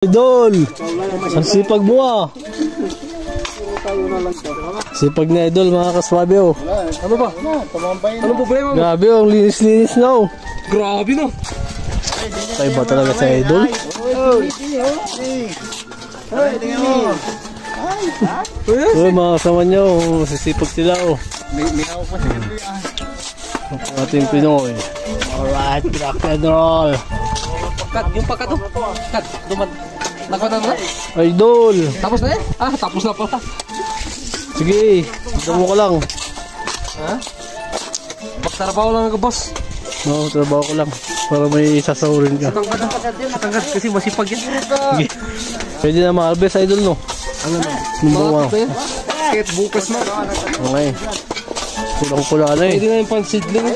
Idol, ang sipag mo ah. Sipag na idol mga kaswabe oh. Ano ba? Anong problema mo? Grabe oh, ang linis-linis na oh. Grabe no. Kaiba talaga sa idol. Uy mga kasama niya oh, sisipag sila oh. Ang ating Pinoy. Alright, rock and roll. Kat, yung pagkat to. Kat, duman. Nakita mo na? Idol. Tapos na eh? Ah, tapos na pala. Sige, damo ko lang. Ha? Magtrabaho lang ako, boss. No, trabaho ko lang. Para may sasahurin ka. Satangkat kasi masipag yan. Sige. Pwede na ma-harvest idol no? Ano na? Numbawa. Kahit bukas na. Okay. Kulang-kula na eh. Pwede na yung pansidling.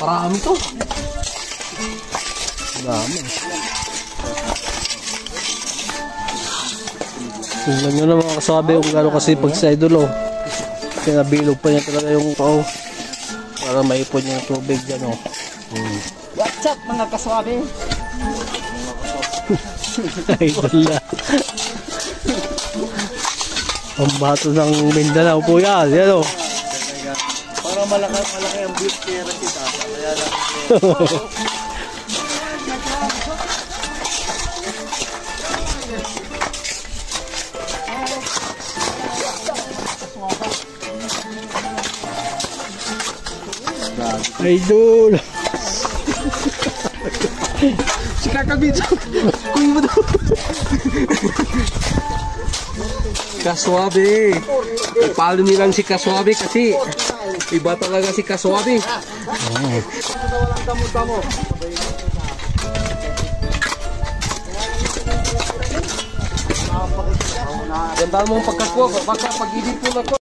Marami to. Dami. Tingnan nyo na mga kasabi kung gano'n kasi pag sa idol oh. Pinabilog pa niya talaga yung pao. Para maipon yung tubig dyan oh. What's up mga kaswabe? Idol na. Pambato ng Mindanao po yan. Yan oh. Para malaki ang beef kaya kita. Kaya lang. Idol. Si Kakabito. Kuya mo daw. Kaswabe. Ipalo nilang si Kaswabe kasi iba talaga si Kaswabe. Ganda mo ang pagkakwa. Baka pag-ibig po na ko.